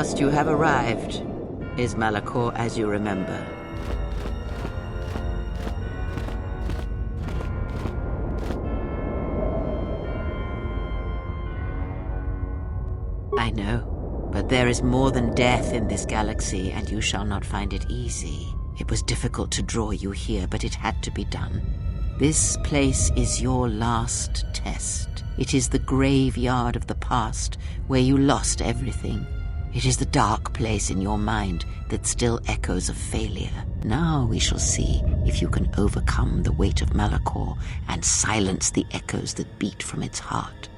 last you have arrived. Is Malachor as you remember? I know, but there is more than death in this galaxy, and you shall not find it easy. It was difficult to draw you here, but it had to be done. This place is your last test. It is the graveyard of the past, where you lost everything. It is the dark place in your mind that still echoes of failure. Now we shall see if you can overcome the weight of Malachor and silence the echoes that beat from its heart.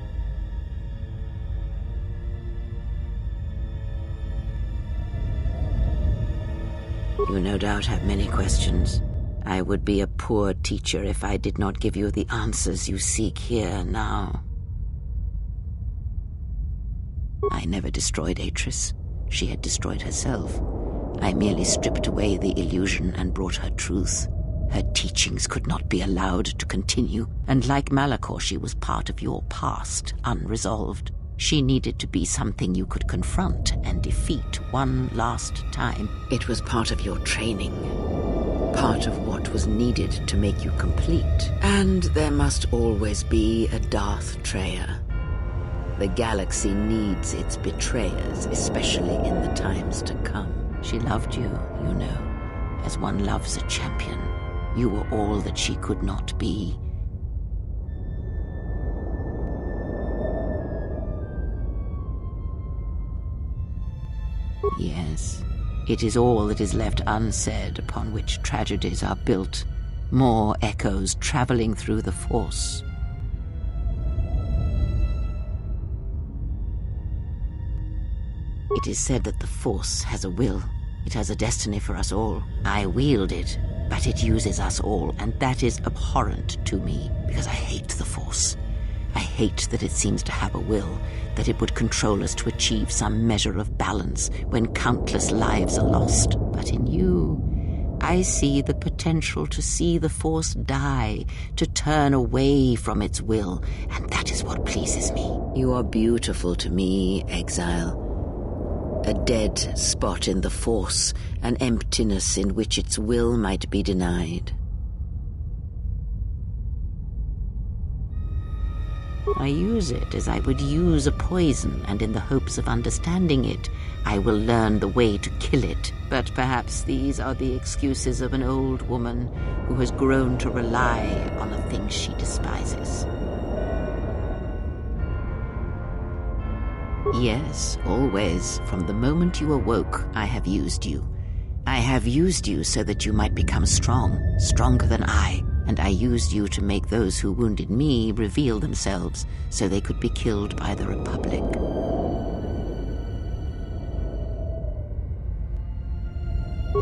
You no doubt have many questions. I would be a poor teacher if I did not give you the answers you seek here now. I never destroyed Atris. She had destroyed herself. I merely stripped away the illusion and brought her truth. Her teachings could not be allowed to continue, and like Malachor, she was part of your past, unresolved. She needed to be something you could confront and defeat one last time. It was part of your training, part of what was needed to make you complete. And there must always be a Darth Treya. The galaxy needs its betrayers, especially in the times to come. She loved you, you know, as one loves a champion. You were all that she could not be. Yes, it is all that is left unsaid upon which tragedies are built. More echoes traveling through the Force. It is said that the Force has a will. It has a destiny for us all. I wield it, but it uses us all, and that is abhorrent to me, because I hate the Force. I hate that it seems to have a will, that it would control us to achieve some measure of balance when countless lives are lost. But in you, I see the potential to see the Force die, to turn away from its will, and that is what pleases me. You are beautiful to me, Exile. A dead spot in the Force, an emptiness in which its will might be denied. I use it as I would use a poison, and in the hopes of understanding it, I will learn the way to kill it. But perhaps these are the excuses of an old woman who has grown to rely on a thing she despises. Yes, always. From the moment you awoke, I have used you. I have used you so that you might become strong, stronger than I. And I used you to make those who wounded me reveal themselves so they could be killed by the Republic.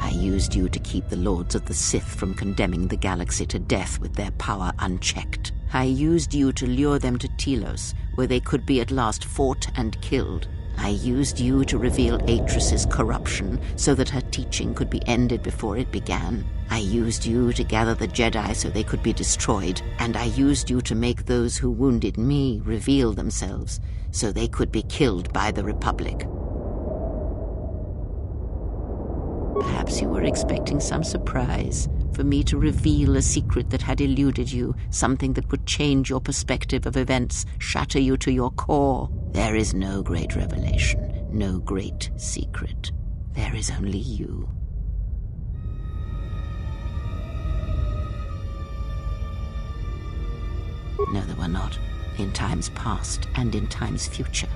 I used you to keep the Lords of the Sith from condemning the galaxy to death with their power unchecked. I used you to lure them to Telos, where they could be at last fought and killed. I used you to reveal Atris's corruption so that her teaching could be ended before it began. I used you to gather the Jedi so they could be destroyed, and I used you to make those who wounded me reveal themselves so they could be killed by the Republic. Perhaps you were expecting some surprise, for me to reveal a secret that had eluded you, something that would change your perspective of events, shatter you to your core. There is no great revelation, no great secret. There is only you. No, there were not. In times past and in times future,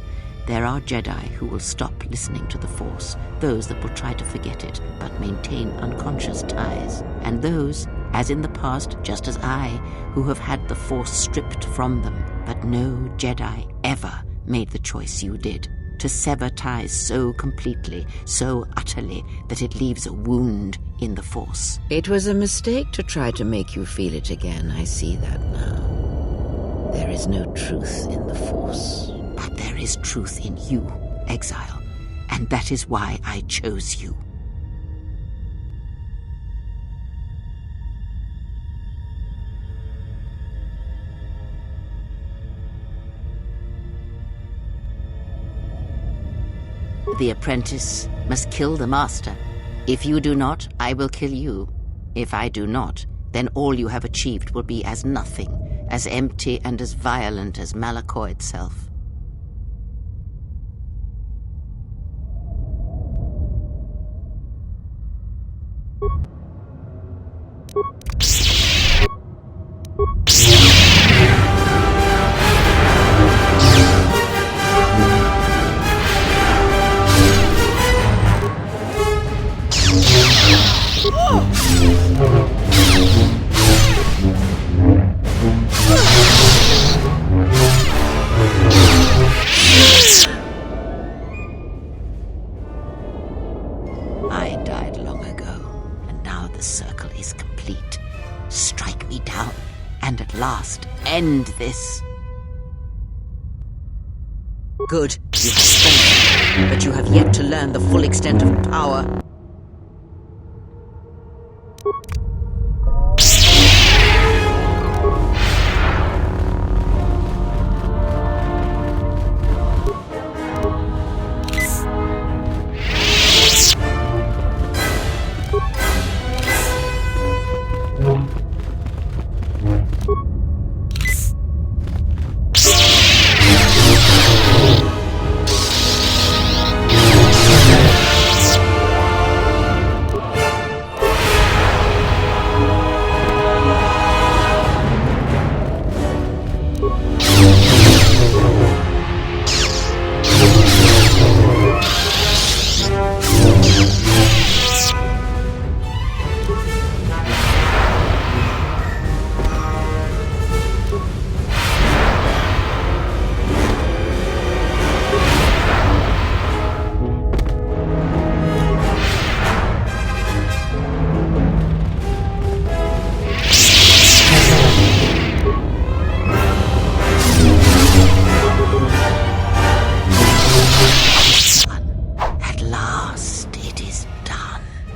there are Jedi who will stop listening to the Force, those that will try to forget it but maintain unconscious ties, and those, as in the past, just as I, who have had the Force stripped from them, but no Jedi ever made the choice you did, to sever ties so completely, so utterly, that it leaves a wound in the Force. It was a mistake to try to make you feel it again, I see that now. There is no truth in the Force. But there is truth in you, Exile, and that is why I chose you. The apprentice must kill the master. If you do not, I will kill you. If I do not, then all you have achieved will be as nothing, as empty and as violent as Malachor itself. I died long ago, and now the circle is complete. Strike me down, and at last end this. Good, you have strength, but you have yet to learn the full extent of power.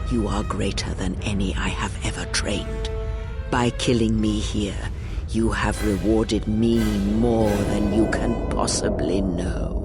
You are greater than any I have ever trained. By killing me here, you have rewarded me more than you can possibly know.